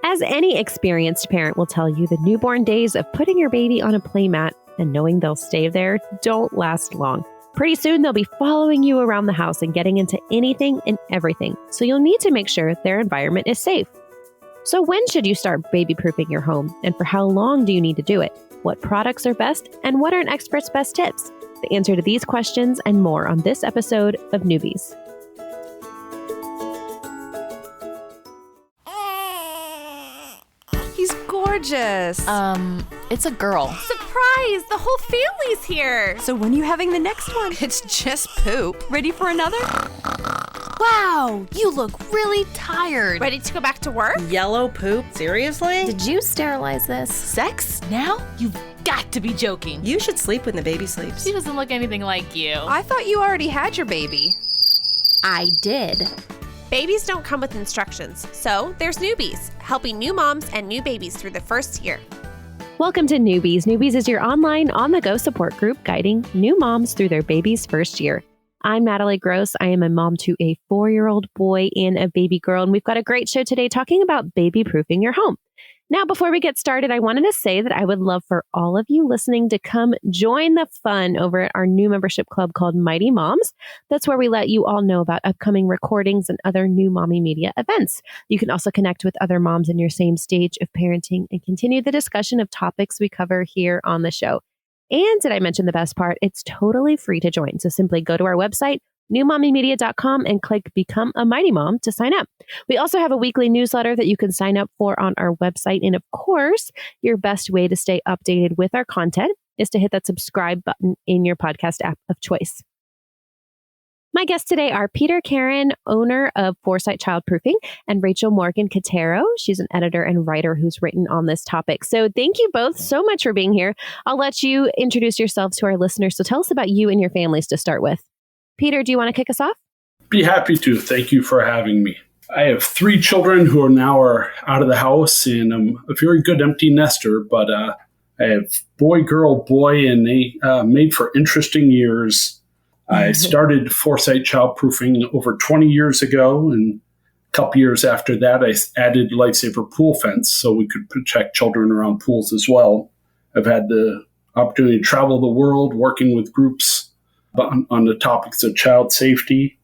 As any experienced parent will tell you, the newborn days of putting your baby on a playmat and knowing they'll stay there don't last long. Pretty soon, they'll be following you around the house and getting into anything and everything, so you'll need to make sure their environment is safe. So when should you start baby-proofing your home, and for how long do you need to do it? What products are best, and what are an expert's best tips? The answer to these questions and more on this episode of Newbies. He's gorgeous. It's a girl. Surprise! The whole family's here. So when are you having the next one? It's just poop. Ready for another? Wow, you look really tired. Ready to go back to work? Yellow poop? Seriously? Did you sterilize this? Sex? Now? You've got to be joking. You should sleep when the baby sleeps. She doesn't look anything like you. I thought you already had your baby. I did. Babies don't come with instructions, so there's Newbies, helping new moms and new babies through the first year. Welcome to Newbies. Newbies is your online, on-the-go support group guiding new moms through their baby's first year. I'm Natalie Gross. I am a mom to a 4-year-old boy and a baby girl, and we've got a great show today talking about baby-proofing your home. Now, before we get started, I wanted to say that I would love for all of you listening to come join the fun over at our new membership club called Mighty Moms. That's where we let you all know about upcoming recordings and other new mommy media events. You can also connect with other moms in your same stage of parenting and continue the discussion of topics we cover here on the show. And did I mention the best part? It's totally free to join. So simply go to our website, newmommymedia.com, and click Become a Mighty Mom to sign up. We also have a weekly newsletter that you can sign up for on our website. And of course, your best way to stay updated with our content is to hit that subscribe button in your podcast app of choice. My guests today are Peter Karen, owner of Foresight Childproofing, and Rachel Morgan Cotero. She's an editor and writer who's written on this topic. So thank you both so much for being here. I'll let you introduce yourselves to our listeners. So tell us about you and your families to start with. Peter, do you want to kick us off? Be happy to. Thank you for having me. I have 3 children who are out of the house, and I'm a very good empty nester, but I have boy, girl, boy, and they made for interesting years. I started Foresight Childproofing over 20 years ago, and a couple years after that, I added Lifesaver Pool Fence so we could protect children around pools as well. I've had the opportunity to travel the world working with groups on the topics of child safety.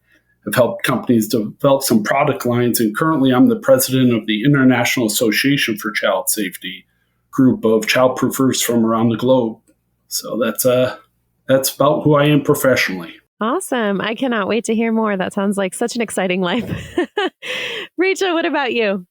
I've helped companies develop some product lines, and currently I'm the president of the International Association for Child Safety, group of childproofers from around the globe. So that's about who I am professionally. Awesome. I cannot wait to hear more. That sounds like such an exciting life. Rachel, what about you?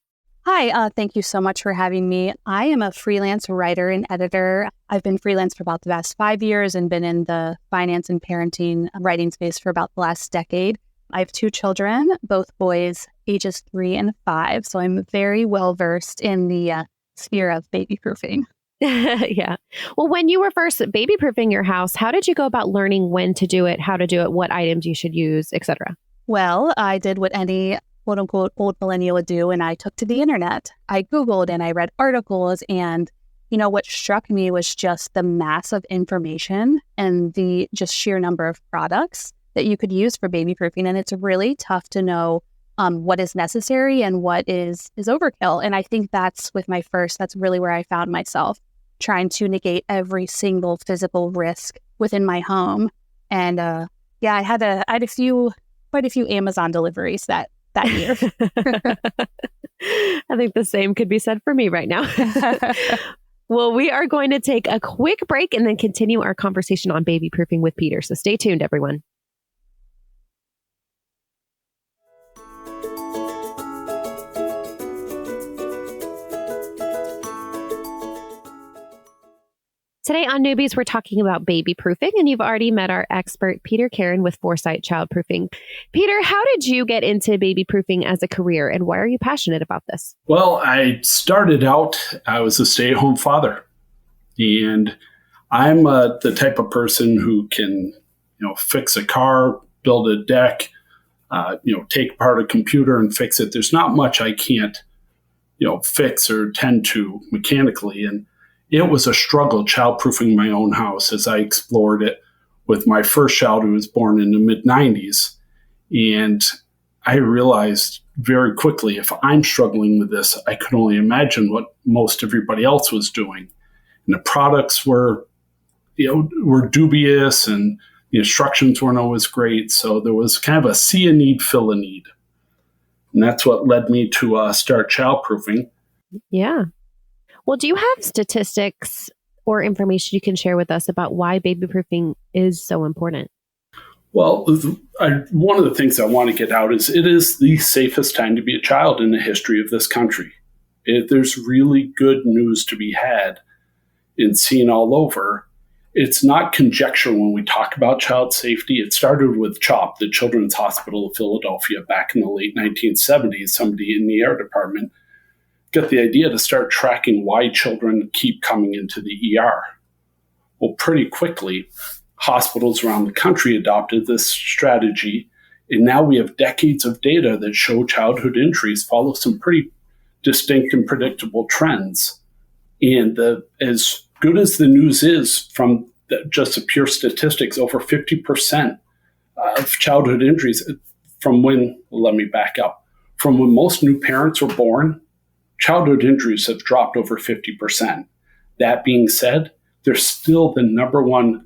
Hi, thank you so much for having me. I am a freelance writer and editor. I've been freelance for about the past 5 years and been in the finance and parenting writing space for about the last decade. I have 2 children, both boys, ages 3 and 5. So I'm very well versed in the sphere of baby proofing. Yeah. Well, when you were first baby proofing your house, how did you go about learning when to do it, how to do it, what items you should use, etc.? Well, I did what any quote unquote old millennial would do, and I took to the internet. I Googled and I read articles, and what struck me was just the mass of information and the just sheer number of products that you could use for baby proofing. And it's really tough to know what is necessary and what is overkill. And I think that's really where I found myself, trying to negate every single physical risk within my home. And I had quite a few Amazon deliveries that year. I think the same could be said for me right now. Well, we are going to take a quick break and then continue our conversation on baby proofing with Peter. So stay tuned, everyone. Today on Newbies, we're talking about baby proofing, and you've already met our expert, Peter Karen with Foresight Childproofing. Peter, how did you get into baby proofing as a career, and why are you passionate about this? Well, I was a stay-at-home father, and I'm the type of person who can, fix a car, build a deck, take apart a computer and fix it. There's not much I can't, fix or tend to mechanically, and it was a struggle childproofing my own house as I explored it with my first child who was born in the mid-90s. And I realized very quickly, if I'm struggling with this, I could only imagine what most everybody else was doing. And the products were dubious, and the instructions weren't always great. So there was kind of a see a need, fill a need. And that's what led me to start childproofing. Yeah. Well, do you have statistics or information you can share with us about why baby proofing is so important? Well, one of the things I want to get out is it is the safest time to be a child in the history of this country. There's really good news to be had and seen all over. It's not conjecture when we talk about child safety. It started with CHOP, the Children's Hospital of Philadelphia, back in the late 1970s. Somebody in the ER department got the idea to start tracking why children keep coming into the ER. Well, pretty quickly, hospitals around the country adopted this strategy, and now we have decades of data that show childhood injuries follow some pretty distinct and predictable trends. And as good as the news is from just the pure statistics, over 50% of childhood injuries from when most new parents were born, childhood injuries have dropped over 50%. That being said, there's still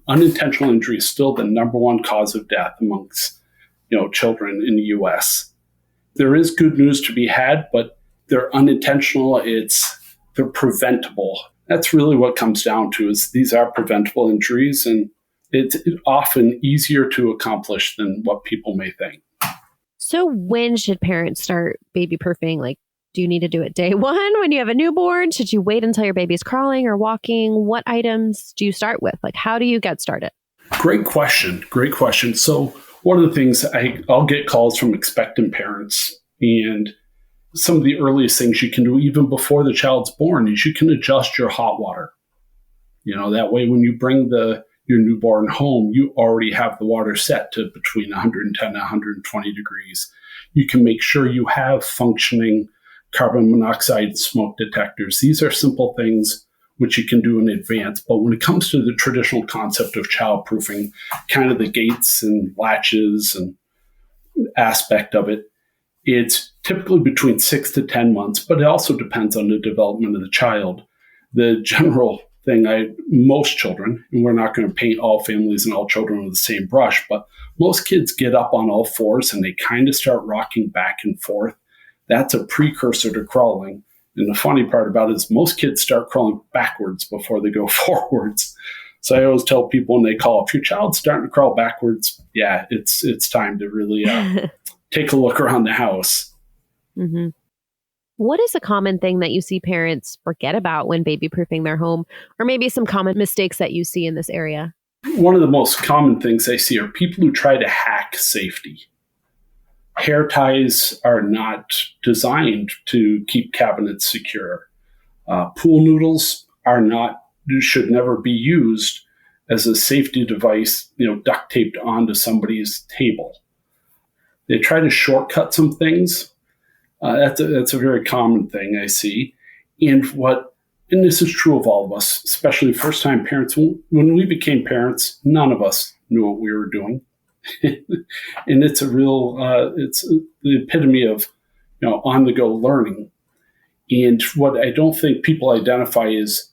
unintentional injury is still the number one cause of death amongst children in the U.S. There is good news to be had, but they're unintentional. They're preventable. That's really what comes down to is these are preventable injuries, and it's often easier to accomplish than what people may think. So when should parents start baby proofing? Like, do you need to do it day one when you have a newborn? Should you wait until your baby's crawling or walking? What items do you start with? Like, how do you get started? Great question. So one of the things I'll get calls from expectant parents, and some of the earliest things you can do even before the child's born is you can adjust your hot water. That way when you bring your newborn home, you already have the water set to between 110 and 120 degrees. You can make sure you have functioning carbon monoxide smoke detectors. These are simple things which you can do in advance. But when it comes to the traditional concept of childproofing, kind of the gates and latches and aspect of it, it's typically between 6 to 10 months, but it also depends on the development of the child. The general thing, most children, and we're not going to paint all families and all children with the same brush, but most kids get up on all fours and they kind of start rocking back and forth. That's a precursor to crawling. And the funny part about it is most kids start crawling backwards before they go forwards. So I always tell people when they call, if your child's starting to crawl backwards, yeah, it's time to really take a look around the house. Mm-hmm. What is a common thing that you see parents forget about when baby proofing their home, or maybe some common mistakes that you see in this area? One of the most common things I see are people who try to hack safety. Hair ties are not designed to keep cabinets secure. Pool noodles should never be used as a safety device, duct taped onto somebody's table. They try to shortcut some things. That's a very common thing I see. And this is true of all of us, especially first-time parents. When we became parents, none of us knew what we were doing. And it's it's the epitome of, on-the-go learning. And what I don't think people identify is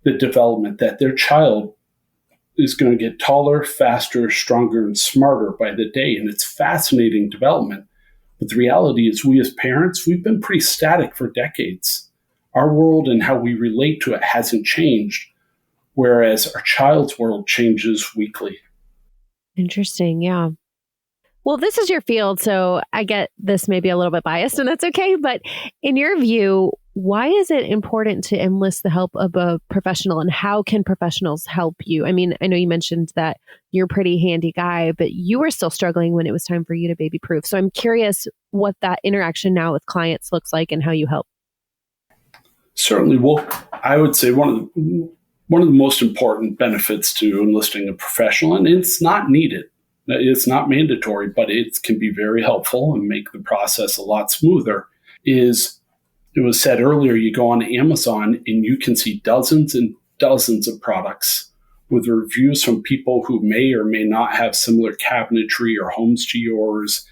the development that their child is going to get taller, faster, stronger, and smarter by the day. And it's fascinating development. But the reality is we as parents, we've been pretty static for decades. Our world and how we relate to it hasn't changed, whereas our child's world changes weekly. Interesting. Yeah. Well, this is your field, so I get this may be a little bit biased, and that's okay. But in your view, why is it important to enlist the help of a professional, and how can professionals help you? I mean, I know you mentioned that you're a pretty handy guy, but you were still struggling when it was time for you to baby proof. So I'm curious what that interaction now with clients looks like and how you help. Certainly. Well, I would say one of the most important benefits to enlisting a professional, and it's not needed. It's not mandatory, but it can be very helpful and make the process a lot smoother, is it was said earlier, you go on Amazon and you can see dozens and dozens of products with reviews from people who may or may not have similar cabinetry or homes to yours.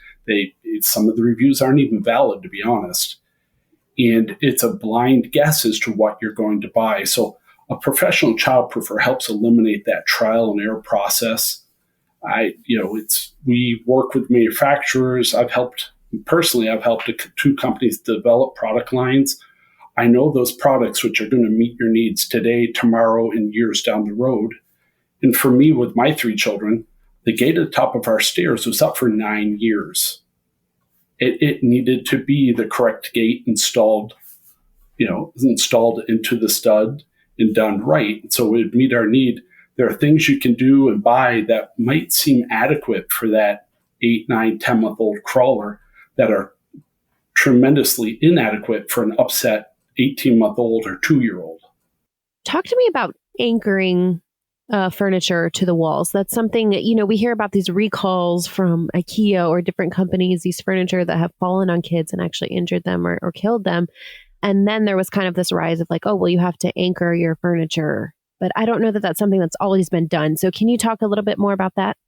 some of the reviews aren't even valid, to be honest. And it's a blind guess as to what you're going to buy. So a professional childproofer helps eliminate that trial and error process. We work with manufacturers. I've helped 2 companies develop product lines. I know those products which are going to meet your needs today, tomorrow, and years down the road. And for me, with my 3 children, the gate at the top of our stairs was up for 9 years. It needed to be the correct gate installed into the stud and done right. So it would meet our need. There are things you can do and buy that might seem adequate for that 8, 9, 10-month-old crawler that are tremendously inadequate for an upset 18-month-old or 2-year-old. Talk to me about anchoring furniture to the walls. That's something that, we hear about these recalls from IKEA or different companies, these furniture that have fallen on kids and actually injured them or killed them. And then there was kind of this rise of like, oh, well, you have to anchor your furniture. But I don't know that that's something that's always been done. So can you talk a little bit more about that?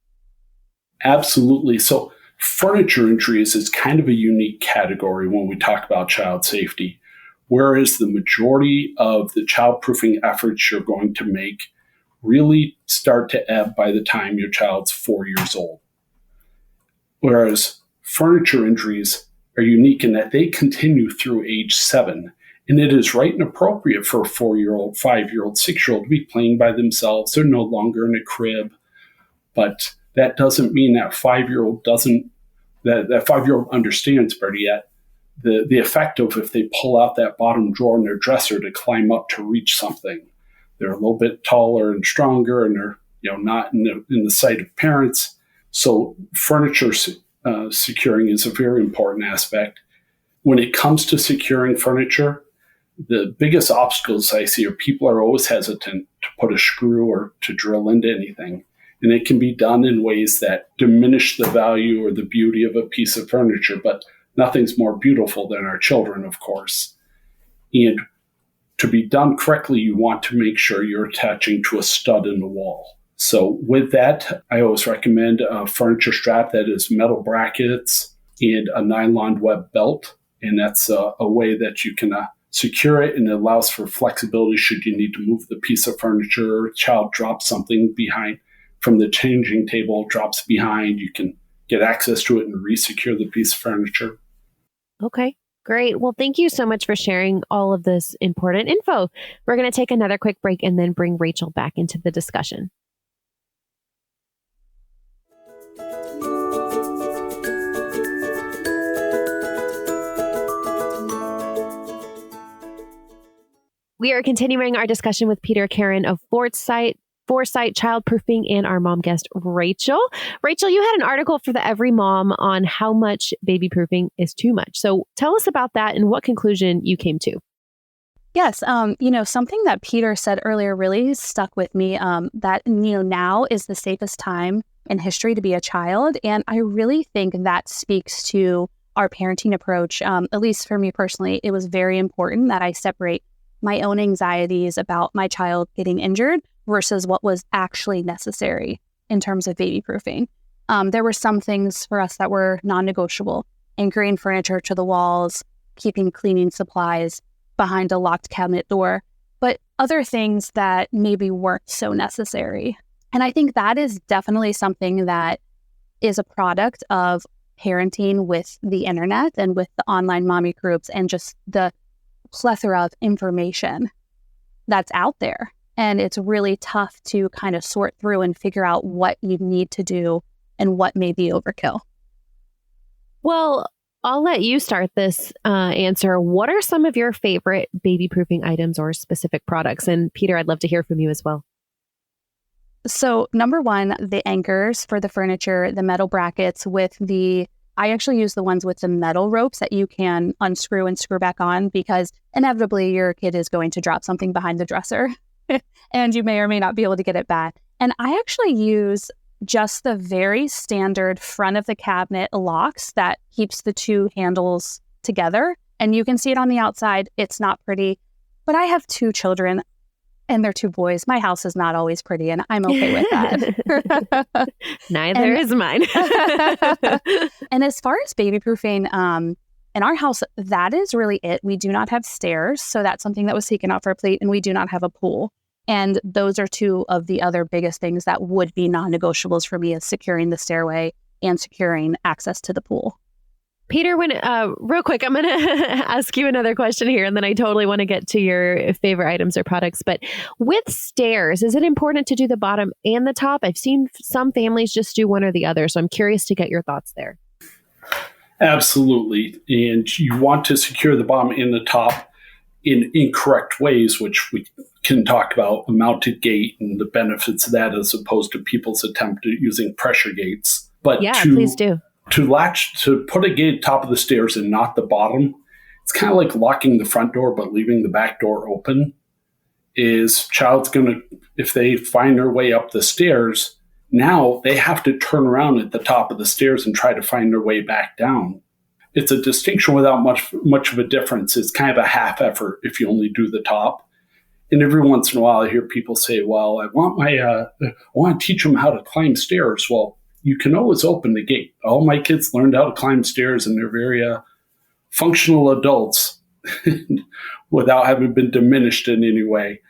Absolutely. So furniture injuries is kind of a unique category when we talk about child safety, whereas the majority of the childproofing efforts you're going to make really start to ebb by the time your child's 4 years old. Whereas furniture injuries are unique in that they continue through age 7. And it is right and appropriate for a 4-year-old, 5-year-old, 6-year-old to be playing by themselves. They're no longer in a crib. But that doesn't mean that 5-year-old that 5-year-old understands better yet the effect of if they pull out that bottom drawer in their dresser to climb up to reach something. They're a little bit taller and stronger, and they're not in the sight of parents. So furniture securing is a very important aspect. When it comes to securing furniture, the biggest obstacles I see are people are always hesitant to put a screw or to drill into anything. And it can be done in ways that diminish the value or the beauty of a piece of furniture, but nothing's more beautiful than our children, of course. And to be done correctly, you want to make sure you're attaching to a stud in the wall. So with that, I always recommend a furniture strap that is metal brackets and a nylon web belt. And that's a way that you can secure it, and it allows for flexibility should you need to move the piece of furniture. Child drops something behind from the changing table, drops behind. You can get access to it and re-secure the piece of furniture. Okay, great. Well, thank you so much for sharing all of this important info. We're going to take another quick break and then bring Rachel back into the discussion. We are continuing our discussion with Peter Karen of Foresight Childproofing and our mom guest, Rachel. Rachel, you had an article for the Every Mom on how much baby proofing is too much. So tell us about that and what conclusion you came to. Yes. Something that Peter said earlier really stuck with me, that, now is the safest time in history to be a child. And I really think that speaks to our parenting approach. At least for me personally, it was very important that I separate my own anxieties about my child getting injured versus what was actually necessary in terms of baby proofing. There were some things for us that were non-negotiable: anchoring furniture to the walls, keeping cleaning supplies behind a locked cabinet door, but other things that maybe weren't so necessary. And I think that is definitely something that is a product of parenting with the internet and with the online mommy groups and just the plethora of information that's out there. And it's really tough to kind of sort through and figure out what you need to do and what may be overkill. Well, I'll let you start this answer. What are some of your favorite baby proofing items or specific products? And Peter, I'd love to hear from you as well. So number one, the anchors for the furniture, the metal brackets with I actually use the ones with the metal ropes that you can unscrew and screw back on, because inevitably your kid is going to drop something behind the dresser and you may or may not be able to get it back. And I actually use just the very standard front of the cabinet locks that keeps the two handles together. And you can see it on the outside. It's not pretty, but I have 2 children. And they're two boys. My house is not always pretty, and I'm okay with that. Neither is mine. And as far as baby proofing, in our house, that is really it. We do not have stairs, so that's something that was taken off our plate, and we do not have a pool. And those are two of the other biggest things that would be non-negotiables for me, is securing the stairway and securing access to the pool. Peter, real quick, I'm going to ask you another question here, and then I totally want to get to your favorite items or products. But with stairs, is it important to do the bottom and the top? I've seen some families just do one or the other, so I'm curious to get your thoughts there. Absolutely. And you want to secure the bottom and the top in incorrect ways, which we can talk about, a mounted gate and the benefits of that as opposed to people's attempt at using pressure gates. But yeah, please do. To put a gate top of the stairs and not the bottom, it's kind of like locking the front door but leaving the back door open. Child's going to, if they find their way up the stairs, now they have to turn around at the top of the stairs and try to find their way back down. It's a distinction without much of a difference. It's kind of a half effort if you only do the top. And every once in a while I hear people say, well, I want to teach them how to climb stairs. Well, you can always open the gate. All my kids learned how to climb stairs, and they're very functional adults without having been diminished in any way.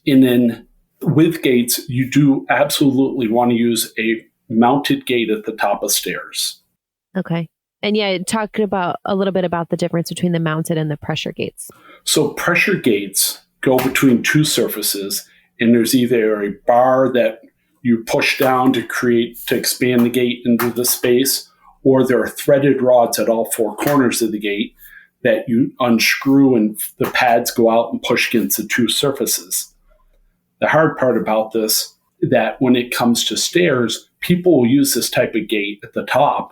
And then with gates, you do absolutely want to use a mounted gate at the top of stairs. Okay. And yeah, talk about a little bit about the difference between the mounted and the pressure gates. So pressure gates go between two surfaces, and there's either a bar that you push down to expand the gate into the space, or there are threaded rods at all four corners of the gate that you unscrew and the pads go out and push against the two surfaces. The hard part about this, that when it comes to stairs, people will use this type of gate at the top,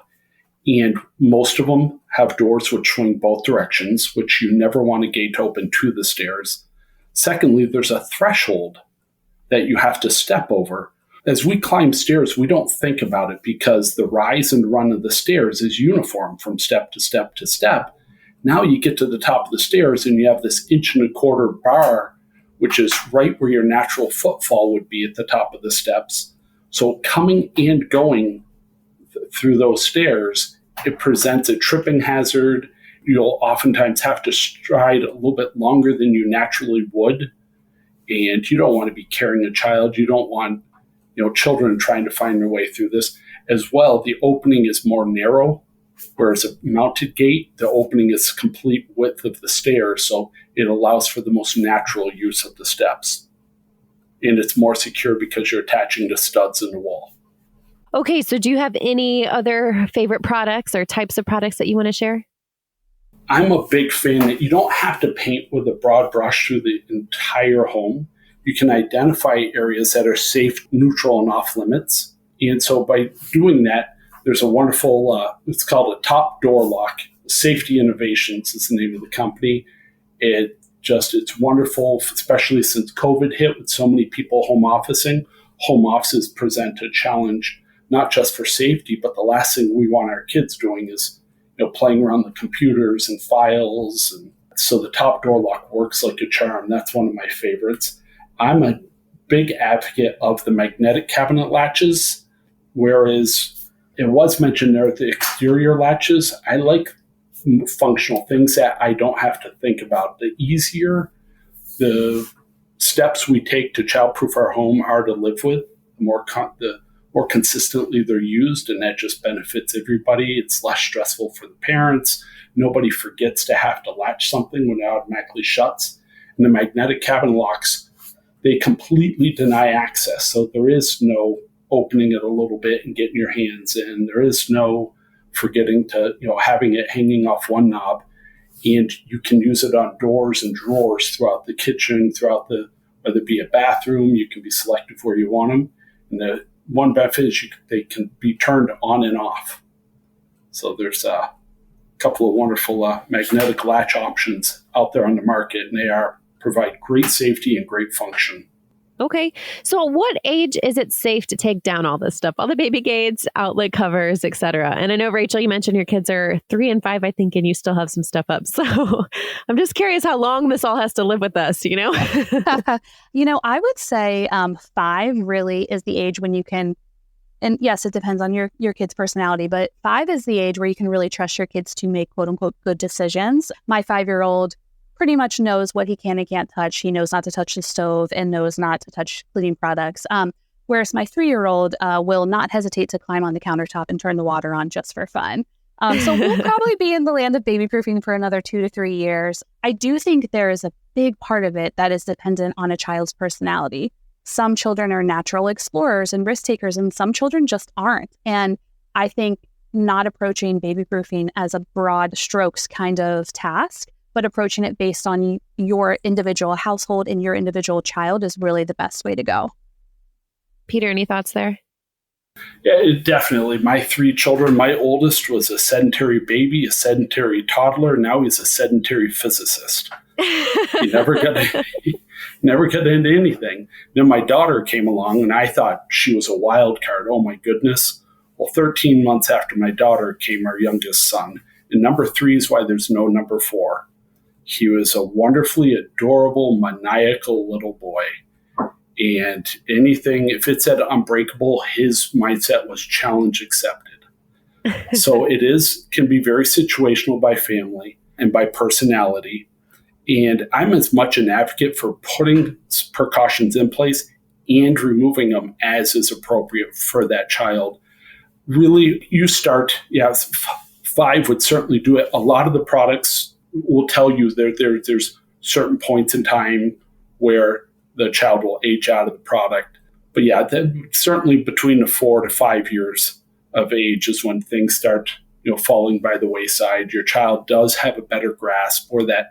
and most of them have doors which swing both directions, which you never want a gate to open to the stairs. Secondly, there's a threshold that you have to step over. As we climb stairs, we don't think about it because the rise and run of the stairs is uniform from step to step to step. Now you get to the top of the stairs and you have this 1.25 inch bar, which is right where your natural footfall would be at the top of the steps. So coming and going through those stairs, it presents a tripping hazard. You'll oftentimes have to stride a little bit longer than you naturally would. And you don't want to be carrying a child. You don't want children trying to find their way through this. As well, the opening is more narrow, whereas a mounted gate, the opening is complete width of the stairs, so it allows for the most natural use of the steps. And it's more secure because you're attaching the studs in the wall. Okay, so do you have any other favorite products or types of products that you want to share? I'm a big fan that you don't have to paint with a broad brush through the entire home. You can identify areas that are safe, neutral, and off limits. And so by doing that, there's a wonderful, it's called a top door lock. Safety Innovations is the name of the company. It's wonderful, especially since COVID hit with so many people home officing. Home offices present a challenge, not just for safety, but the last thing we want our kids doing is playing around the computers and files. And so the top door lock works like a charm. That's one of my favorites. I'm a big advocate of the magnetic cabinet latches, whereas it was mentioned there the exterior latches. I like functional things that I don't have to think about. The easier the steps we take to childproof our home are to live with, the more consistently they're used, and that just benefits everybody. It's less stressful for the parents. Nobody forgets to have to latch something when it automatically shuts. And the magnetic cabinet locks, they completely deny access. So there is no opening it a little bit and getting your hands in. There is no forgetting to, having it hanging off one knob. And you can use it on doors and drawers throughout the kitchen, whether it be a bathroom, you can be selective where you want them. And the one benefit is they can be turned on and off. So there's a couple of wonderful magnetic latch options out there on the market, and they provide great safety and great function. Okay. So at what age is it safe to take down all this stuff, all the baby gates, outlet covers, etc.? And I know, Rachel, you mentioned your kids are 3 and 5, I think, and you still have some stuff up. So I'm just curious how long this all has to live with us, you know? I would say 5 really is the age when you can, and yes, it depends on your kid's personality, but 5 is the age where you can really trust your kids to make quote unquote good decisions. My 5-year-old pretty much knows what he can and can't touch. He knows not to touch the stove and knows not to touch cleaning products. Whereas my 3-year-old will not hesitate to climb on the countertop and turn the water on just for fun. So we'll probably be in the land of baby proofing for another 2 to 3 years. I do think there is a big part of it that is dependent on a child's personality. Some children are natural explorers and risk takers, and some children just aren't. And I think not approaching baby proofing as a broad strokes kind of task, but approaching it based on your individual household and your individual child is really the best way to go. Peter, any thoughts there? Yeah, definitely. My 3 children, my oldest was a sedentary baby, a sedentary toddler. Now he's a sedentary physicist. He never got into anything. Then my daughter came along, and I thought she was a wild card. Oh, my goodness. Well, 13 months after my daughter came our youngest son. And number 3 is why there's no number 4. He was a wonderfully adorable, maniacal little boy. And anything, if it said unbreakable, his mindset was challenge accepted. So can be very situational by family and by personality. And I'm as much an advocate for putting precautions in place and removing them as is appropriate for that child. Really, you start, 5 would certainly do it. A lot of the products will tell you there's certain points in time where the child will age out of the product. But certainly between the 4 to 5 years of age is when things start, falling by the wayside. Your child does have a better grasp, or that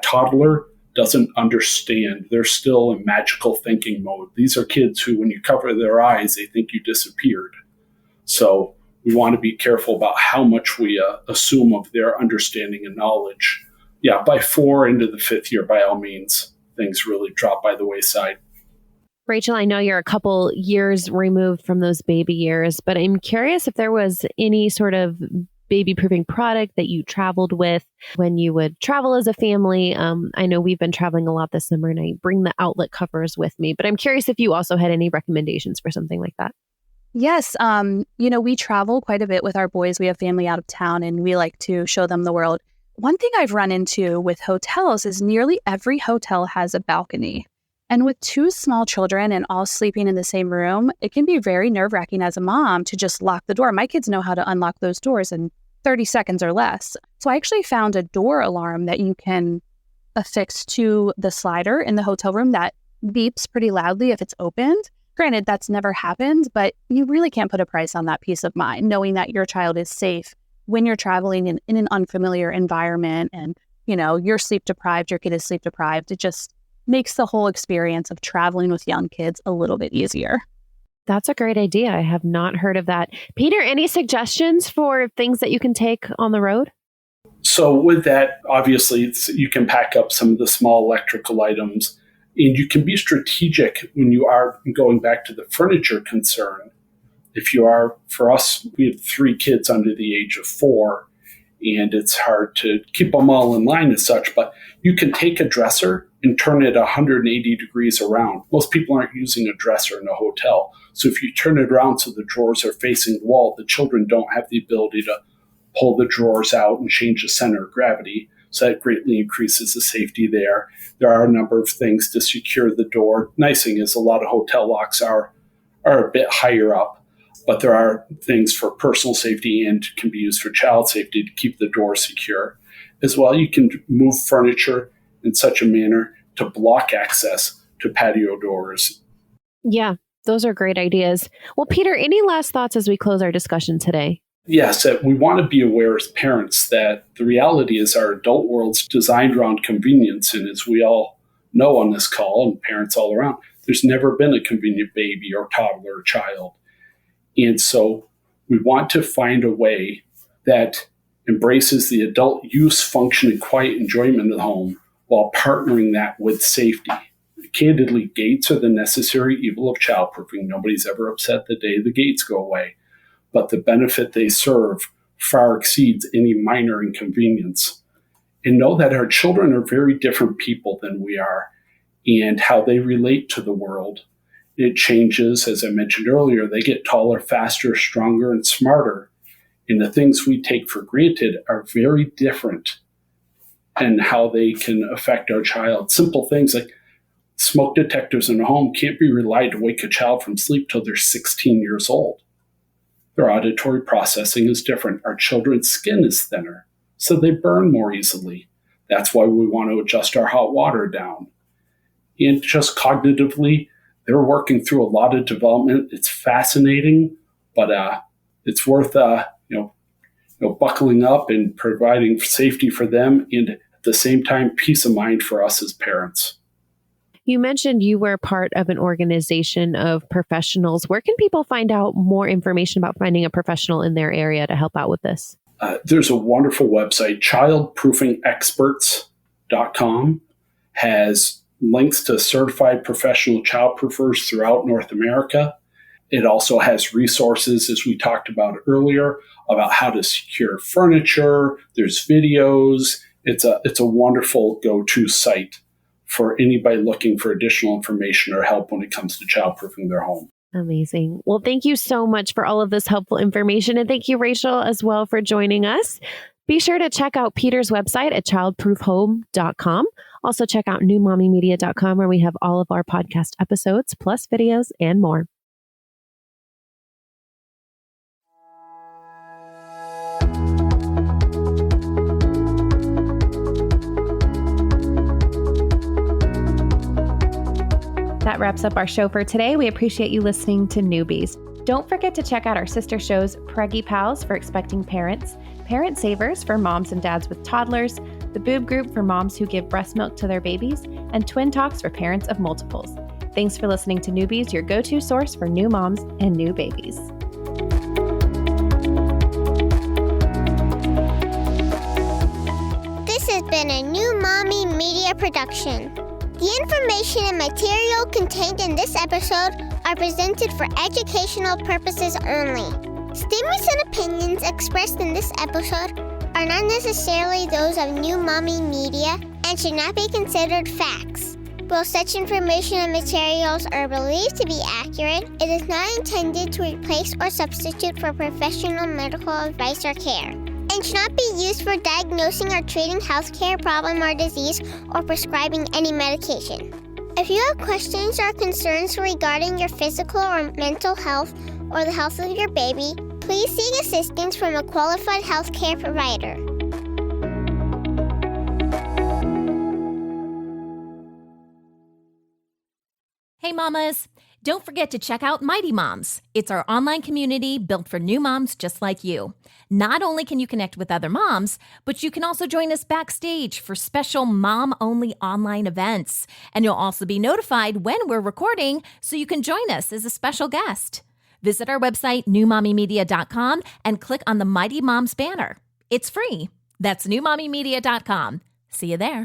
toddler doesn't understand. They're still in magical thinking mode. These are kids who, when you cover their eyes, they think you disappeared. So we want to be careful about how much we assume of their understanding and knowledge. Yeah, by 4 into the 5th year, by all means, things really drop by the wayside. Rachel, I know you're a couple years removed from those baby years, but I'm curious if there was any sort of baby proofing product that you traveled with when you would travel as a family. I know we've been traveling a lot this summer, and I bring the outlet covers with me, but I'm curious if you also had any recommendations for something like that. Yes. We travel quite a bit with our boys. We have family out of town, and we like to show them the world. One thing I've run into with hotels is nearly every hotel has a balcony. And with 2 small children and all sleeping in the same room, it can be very nerve-wracking as a mom to just lock the door. My kids know how to unlock those doors in 30 seconds or less. So I actually found a door alarm that you can affix to the slider in the hotel room that beeps pretty loudly if it's opened. Granted, that's never happened, but you really can't put a price on that peace of mind, knowing that your child is safe when you're traveling in an unfamiliar environment and, you're sleep deprived, your kid is sleep deprived. It just makes the whole experience of traveling with young kids a little bit easier. That's a great idea. I have not heard of that. Peter, any suggestions for things that you can take on the road? So with that, obviously, you can pack up some of the small electrical items, and you can be strategic when you are going back to the furniture concern. If you are, for us, we have 3 kids under the age of 4, and it's hard to keep them all in line as such, but you can take a dresser and turn it 180 degrees around. Most people aren't using a dresser in a hotel. So if you turn it around so the drawers are facing the wall, the children don't have the ability to pull the drawers out and change the center of gravity. So that greatly increases the safety there. There are a number of things to secure the door. Nice thing is a lot of hotel locks are a bit higher up, but there are things for personal safety and can be used for child safety to keep the door secure. As well, you can move furniture in such a manner to block access to patio doors. Yeah, those are great ideas. Well, Peter, any last thoughts as we close our discussion today? Yes, we want to be aware as parents that the reality is our adult world's designed around convenience. And as we all know on this call, and parents all around, there's never been a convenient baby or toddler or child. And so we want to find a way that embraces the adult use, function, and quiet enjoyment of the home while partnering that with safety. Candidly, gates are the necessary evil of childproofing. Nobody's ever upset the day the gates go away, but the benefit they serve far exceeds any minor inconvenience. And know that our children are very different people than we are, and how they relate to the world. It changes, as I mentioned earlier. They get taller, faster, stronger, and smarter. And the things we take for granted are very different in how they can affect our child. Simple things like smoke detectors in a home can't be relied to wake a child from sleep till they're 16 years old. Their auditory processing is different. Our children's skin is thinner, so they burn more easily. That's why we want to adjust our hot water down. And just cognitively, they're working through a lot of development. It's fascinating, but it's worth buckling up and providing safety for them, and at the same time, peace of mind for us as parents. You mentioned you were part of an organization of professionals. Where can people find out more information about finding a professional in their area to help out with this? There's a wonderful website, childproofingexperts.com, has links to certified professional childproofers throughout North America. It also has resources, as we talked about earlier, about how to secure furniture. There's videos. It's a wonderful go-to site for anybody looking for additional information or help when it comes to childproofing their home. Amazing. Well, thank you so much for all of this helpful information. And thank you, Rachel, as well for joining us. Be sure to check out Peter's website at childproofhome.com. Also check out newmommymedia.com, where we have all of our podcast episodes, plus videos and more. That wraps up our show for today. We appreciate you listening to Newbies. Don't forget to check out our sister shows, Preggy Pals for expecting parents, Parent Savers for moms and dads with toddlers, the Boob Group for moms who give breast milk to their babies, and Twin Talks for parents of multiples. Thanks for listening to Newbies, your go-to source for new moms and new babies. This has been a New Mommy Media production. The information and material contained in this episode are presented for educational purposes only. Statements and opinions expressed in this episode are not necessarily those of New Mommy Media and should not be considered facts. While such information and materials are believed to be accurate, it is not intended to replace or substitute for professional medical advice or care, and should not be used for diagnosing or treating healthcare problem or disease or prescribing any medication. If you have questions or concerns regarding your physical or mental health or the health of your baby, please seek assistance from a qualified healthcare provider. Hey mamas, don't forget to check out Mighty Moms. It's our online community built for new moms just like you. Not only can you connect with other moms, but you can also join us backstage for special mom-only online events. And you'll also be notified when we're recording, so you can join us as a special guest. Visit our website, newmommymedia.com, and click on the Mighty Moms banner. It's free. That's newmommymedia.com. See you there.